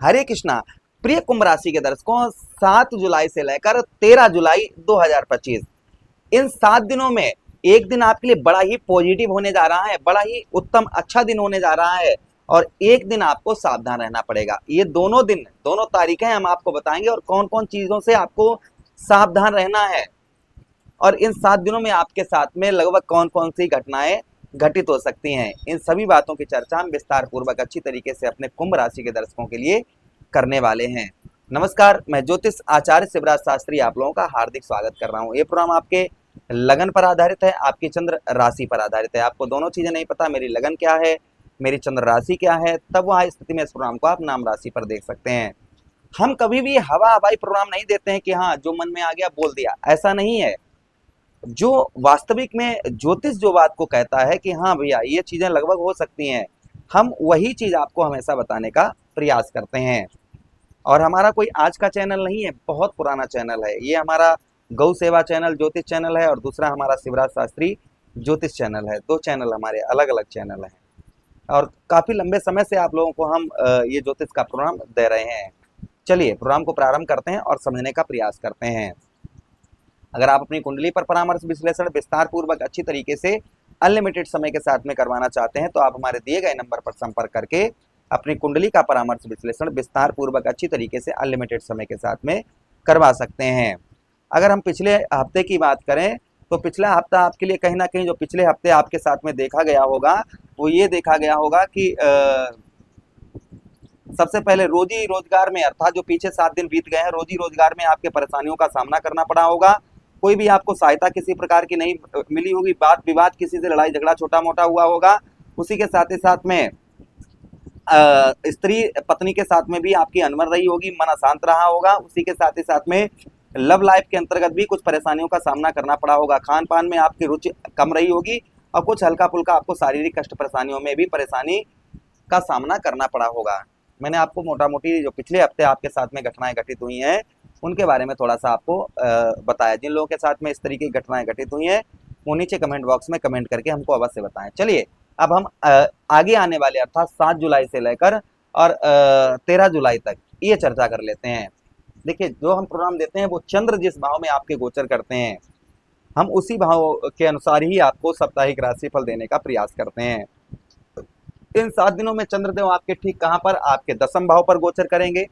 हरे कृष्णा। प्रिय कुंभ राशि के दर्शकों, 7 जुलाई से लेकर 13 जुलाई 2025 इन 7 दिनों में एक दिन आपके लिए बड़ा ही पॉजिटिव होने जा रहा है, बड़ा ही उत्तम अच्छा दिन होने जा रहा है और एक दिन आपको सावधान रहना पड़ेगा। ये दोनों दिन, दोनों तारीखें हम आपको बताएंगे और कौन कौन चीजों से आपको सावधान रहना है और इन 7 दिनों में आपके साथ में लगभग कौन कौन सी घटनाएं घटित हो सकती हैं। इन सभी बातों की चर्चा हम विस्तार पूर्वक अच्छी तरीके से अपने कुंभ राशि के दर्शकों के लिए करने वाले हैं। नमस्कार, मैं ज्योतिष आचार्य शिवराज शास्त्री आप लोगों का हार्दिक स्वागत कर रहा हूं। ये प्रोग्राम आपके लगन पर आधारित है, आपकी चंद्र राशि पर आधारित है। आपको दोनों चीजें नहीं पता, मेरी लगन क्या है, मेरी चंद्र राशि क्या है, तब वहां स्थिति में इस प्रोग्राम को आप नाम राशि पर देख सकते हैं। हम कभी भी हवा हवाई प्रोग्राम नहीं देते हैं कि हाँ जो मन में आ गया बोल दिया, ऐसा नहीं है। जो वास्तविक में ज्योतिष जो बात को कहता है कि हाँ भैया ये चीजें लगभग हो सकती हैं, हम वही चीज आपको हमेशा बताने का प्रयास करते हैं। और हमारा कोई आज का चैनल नहीं है, बहुत पुराना चैनल है ये। हमारा गौ सेवा चैनल ज्योतिष चैनल है और दूसरा हमारा शिवराज शास्त्री ज्योतिष चैनल है। 2 चैनल हमारे अलग अलग चैनल हैं और काफी लंबे समय से आप लोगों को हम ये ज्योतिष का प्रोग्राम दे रहे हैं। चलिए प्रोग्राम को प्रारंभ करते हैं और समझने का प्रयास करते हैं। अगर आप अपनी कुंडली पर परामर्श विश्लेषण विस्तार पूर्वक अच्छी तरीके से अनलिमिटेड समय के साथ में करवाना चाहते हैं तो आप हमारे दिए गए नंबर पर संपर्क करके अपनी कुंडली का परामर्श विश्लेषण विस्तार पूर्वक अच्छी तरीके से अनलिमिटेड समय के साथ में करवा सकते हैं। अगर हम पिछले हफ्ते की बात करें तो पिछला हफ्ता आपके लिए कहीं ना कहीं जो पिछले हफ्ते आपके साथ में देखा गया होगा वो ये देखा गया होगा कि सबसे पहले रोजी रोजगार में, अर्थात जो पीछे 7 दिन बीत गए हैं, रोजी रोजगार में आपके परेशानियों का सामना करना पड़ा होगा। कोई भी आपको सहायता किसी प्रकार की नहीं मिली होगी, बात विवाद, किसी से लड़ाई झगड़ा छोटा मोटा हुआ होगा। उसी के साथ ही साथ में स्त्री पत्नी के साथ में भी आपकी अनबन रही होगी, मन अशांत रहा होगा। उसी के साथ ही साथ में लव लाइफ के अंतर्गत भी कुछ परेशानियों का सामना करना पड़ा होगा। खान पान में आपकी रुचि कम रही होगी और कुछ हल्का फुल्का आपको शारीरिक कष्ट परेशानियों में भी परेशानी का सामना करना पड़ा होगा। मैंने आपको मोटा मोटी जो पिछले हफ्ते आपके साथ में घटनाएं घटित हुई हैं उनके बारे में थोड़ा सा आपको बताया। जिन लोगों के साथ में इस तरीके की घटनाएं घटित हुई हैं वो नीचे कमेंट बॉक्स में कमेंट करके हमको अवश्य बताएं। चलिए अब हम आगे आने वाले अर्थात 7 जुलाई से लेकर और 13 जुलाई तक ये चर्चा कर लेते हैं। देखिए जो हम प्रोग्राम देते हैं वो चंद्र जिस भाव में आपके गोचर करते हैं हम उसी भाव के अनुसार ही आपको साप्ताहिक राशिफल देने का प्रयास करते हैं। इन 7 दिनों में चंद्रदेव आपके ठीक कहां पर, आपके 10वें भाव पर गोचर करेंगे,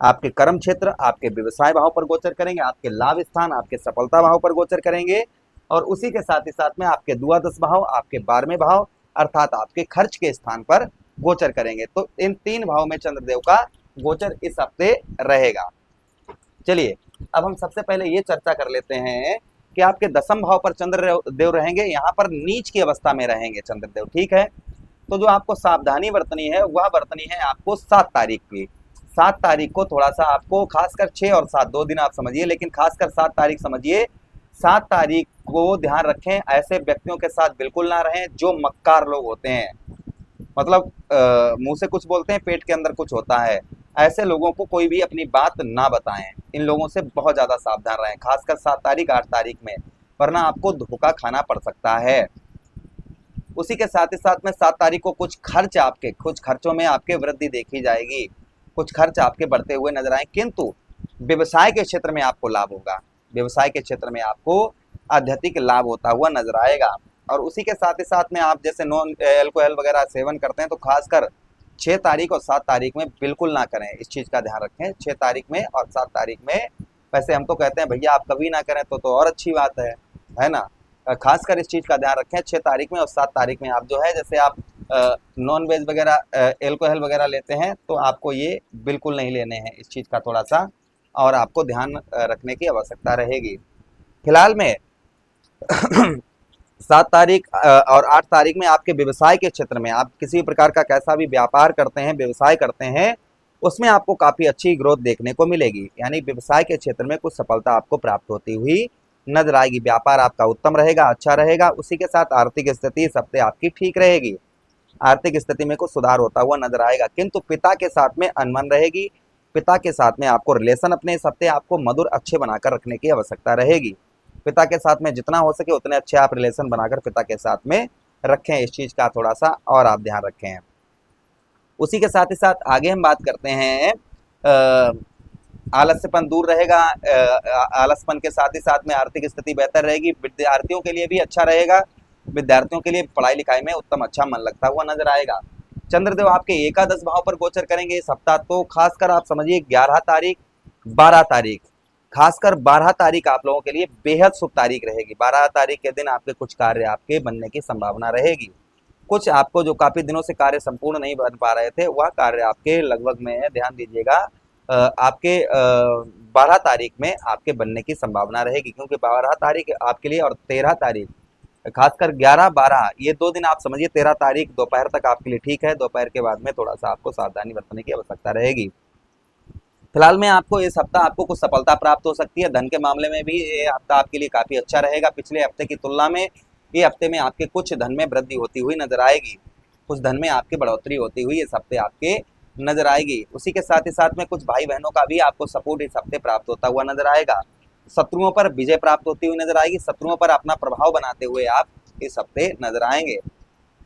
आपके कर्म क्षेत्र, आपके व्यवसाय भाव पर गोचर करेंगे, आपके लाभ स्थान, आपके सफलता भाव पर गोचर करेंगे और उसी के साथ ही साथ में आपके द्वादश भाव, आपके 12वें भाव अर्थात आपके खर्च के स्थान पर गोचर करेंगे। तो इन 3 भाव में चंद्रदेव का गोचर इस हफ्ते रहेगा। चलिए अब हम सबसे पहले ये चर्चा कर लेते हैं कि आपके 10वें भाव पर चंद्रदेव रहेंगे, यहाँ पर नीच की अवस्था में रहेंगे चंद्रदेव, ठीक है। तो जो आपको सावधानी बरतनी है वह बरतनी है आपको 7 तारीख की। 7 तारीख को थोड़ा सा आपको, खासकर 6 और 7 2 दिन आप समझिए, लेकिन खासकर 7 तारीख समझिए। 7 तारीख को ध्यान रखें, ऐसे व्यक्तियों के साथ बिल्कुल ना रहें जो मक्कार लोग होते हैं, मतलब मुंह से कुछ बोलते हैं पेट के अंदर कुछ होता है। ऐसे लोगों को कोई भी अपनी बात ना बताएं, इन लोगों से बहुत ज्यादा सावधान रहें, खासकर 7 तारीख 8 तारीख में, वरना आपको धोखा खाना पड़ सकता है। उसी के साथ ही साथ में 7 तारीख को कुछ खर्चों में आपके वृद्धि देखी जाएगी, कुछ खर्च आपके बढ़ते हुए नजर आए, किंतु व्यवसाय के क्षेत्र में आपको लाभ होगा, व्यवसाय के क्षेत्र में आपको आध्यात्मिक लाभ होता हुआ नजर आएगा। और उसी के साथ ही साथ में आप जैसे नॉन अल्कोहल वगैरह सेवन करते हैं तो खासकर 6 तारीख और 7 तारीख में बिल्कुल ना करें, इस चीज का ध्यान रखें। 6 तारीख में और 7 तारीख में, वैसे हम तो कहते हैं भैया आप कभी ना करें तो और अच्छी बात है ना। खासकर इस चीज का ध्यान रखें 6 तारीख में और 7 तारीख में आप जो है, जैसे आप नॉन वेज वगैरह एल्कोहल वगैरह लेते हैं तो आपको ये बिल्कुल नहीं लेने हैं, इस चीज का थोड़ा सा और आपको ध्यान रखने की आवश्यकता रहेगी। फिलहाल में 7 तारीख और 8 तारीख में आपके व्यवसाय के क्षेत्र में, आप किसी भी प्रकार का कैसा भी व्यापार करते हैं, व्यवसाय करते हैं, उसमें आपको काफी अच्छी ग्रोथ देखने को मिलेगी, यानी व्यवसाय के क्षेत्र में कुछ सफलता आपको प्राप्त होती हुई नजर आएगी। व्यापार आपका उत्तम रहेगा, अच्छा रहेगा। उसी के साथ आर्थिक स्थिति इस हफ्ते आपकी ठीक रहेगी, आर्थिक स्थिति में कुछ सुधार होता हुआ नजर आएगा, किंतु पिता के साथ में अनबन रहेगी। पिता के साथ में आपको रिलेशन अपने इस हफ्ते आपको मधुर अच्छे बनाकर रखने की आवश्यकता रहेगी। पिता के साथ में जितना हो सके उतने अच्छे आप रिलेशन बनाकर पिता के साथ में रखें, इस चीज का थोड़ा सा और आप ध्यान रखें। उसी के साथ ही साथ आगे हम बात करते हैं आलस्यपन दूर रहेगा। आलसपन के साथ ही साथ में आर्थिक स्थिति बेहतर रहेगी। विद्यार्थियों के लिए भी अच्छा रहेगा। विद्यार्थियों के लिए पढ़ाई लिखाई में उत्तम अच्छा मन लगता हुआ नजर आएगा। चंद्रदेव आपके एकादश भाव पर गोचर करेंगे इस हफ्ता, तो खासकर आप समझिए 11 तारीख 12 तारीख, खासकर 12 तारीख आप लोगों के लिए बेहद शुभ तारीख रहेगी। 12 तारीख के दिन आपके कुछ कार्य आपके बनने की संभावना रहेगी। कुछ आपको जो काफी दिनों से कार्य संपूर्ण नहीं बन पा रहे थे वह कार्य आपके लगभग में है, ध्यान दीजिएगा, आपके 12 तारीख में आपके बनने की संभावना रहेगी। क्योंकि 12 तारीख आपके लिए और 13 तारीख, खासकर 11-12 ये 2 दिन आप समझिए, 13 तारीख दोपहर तक आपके लिए ठीक है। दोपहर के बाद में थोड़ा सा आपको सावधानी बरतने की आवश्यकता रहेगी। फिलहाल में आपको इस हफ्ता आपको कुछ सफलता प्राप्त हो सकती है। धन के मामले में भी ये हफ्ता आपके लिए काफी अच्छा रहेगा। पिछले हफ्ते की तुलना में ये हफ्ते में आपके कुछ धन में वृद्धि होती हुई नजर आएगी। कुछ धन में आपकी बढ़ोतरी होती हुई इस हफ्ते आपके नजर आएगी। उसी के साथ ही साथ में कुछ भाई बहनों का भी आपको सपोर्ट इस हफ्ते प्राप्त होता हुआ नजर आएगा। शत्रुओं पर विजय प्राप्त होती हुई नजर आएगी। शत्रुओं पर अपना प्रभाव बनाते हुए आप इस हफ्ते नजर आएंगे।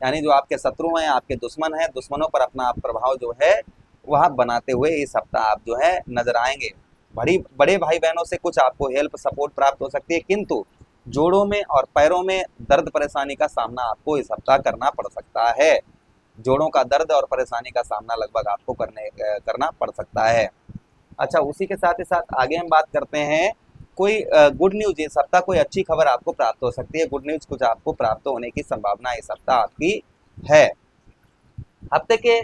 यानी जो आपके शत्रु हैं, आपके दुश्मन हैं, दुश्मनों पर अपना प्रभाव जो है वह बनाते हुए इस हफ्ता आप जो है नजर आएंगे। बड़े भाई बहनों से कुछ आपको हेल्प सपोर्ट प्राप्त हो सकती है, किंतु जोड़ों में और पैरों में दर्द परेशानी का सामना आपको इस हफ्ता करना पड़ सकता है। जोड़ों का दर्द और परेशानी का सामना लगभग आपको करना पड़ सकता है। अच्छा, उसी के साथ ही साथ आगे हम बात करते हैं कोई गुड न्यूज इस हफ्ता, कोई अच्छी खबर आपको प्राप्त हो सकती है। गुड न्यूज कुछ आपको प्राप्त होने की संभावना इस हफ्ता आपकी है। हफ्ते के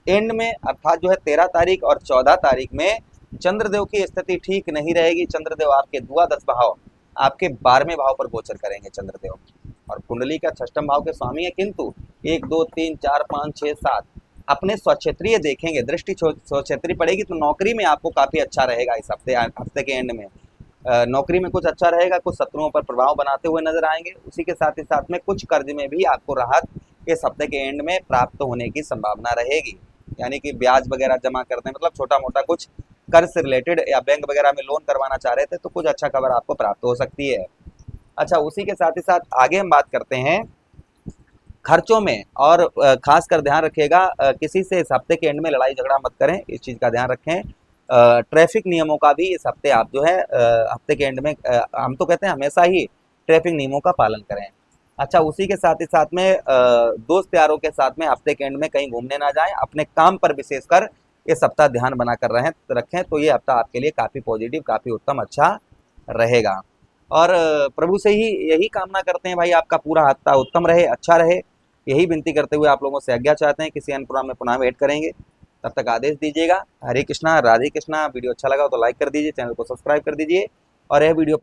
एंड में अर्थात जो है 13 तारीख और 14 तारीख में चंद्रदेव की स्थिति ठीक नहीं रहेगी। चंद्रदेव आपके द्वादश भाव, आपके 12वें भाव पर गोचर करेंगे चंद्रदेव, और कुंडली का 6ठम भाव के स्वामी है, किंतु 1 2 3 4 5 6 7 अपने स्वक्षेत्रीय देखेंगे। दृष्टि स्वक्षेत्रीय पड़ेगी तो नौकरी में आपको काफी अच्छा रहेगा इस हफ्ते के एंड में। नौकरी में कुछ अच्छा रहेगा। कुछ शत्रुओं पर प्रभाव बनाते हुए नजर आएंगे। उसी के साथ ही साथ में कुछ कर्ज में भी आपको राहत इस हफ्ते के एंड में प्राप्त होने की संभावना रहेगी। यानी कि ब्याज वगैरह जमा करने, मतलब छोटा मोटा कुछ कर्ज से रिलेटेड या बैंक वगैरह में लोन करवाना चाह रहे थे तो कुछ अच्छा खबर आपको प्राप्त हो सकती है। अच्छा, उसी के साथ ही साथ आगे हम बात करते हैं खर्चों में, और खासकर ध्यान रखिएगा किसी से इस हफ्ते के एंड में लड़ाई झगड़ा मत करें, इस चीज़ का ध्यान रखें। ट्रैफिक नियमों का भी इस हफ्ते आप जो है हफ्ते के एंड में हम तो कहते हैं हमेशा ही ट्रैफिक नियमों का पालन करें। अच्छा, उसी के साथ ही साथ में दोस्त यारों के साथ में हफ्ते के एंड में कहीं घूमने ना जाएं। अपने काम पर विशेषकर इस हफ्ता ध्यान बनाकर रखें तो ये हफ्ता आपके लिए काफ़ी पॉजिटिव, काफ़ी उत्तम अच्छा रहेगा। और प्रभु से ही यही कामना करते हैं भाई, आपका पूरा हफ्ता उत्तम रहे, अच्छा रहे। यही विनती करते हुए आप लोगों से आज्ञा चाहते हैं। किसी अन्य प्रोग्राम में पुनः वेट करेंगे, तब तक आदेश दीजिएगा। हरे कृष्णा, राधे कृष्णा। वीडियो अच्छा लगा तो लाइक कर दीजिए, चैनल को सब्सक्राइब कर दीजिए, और यह वीडियो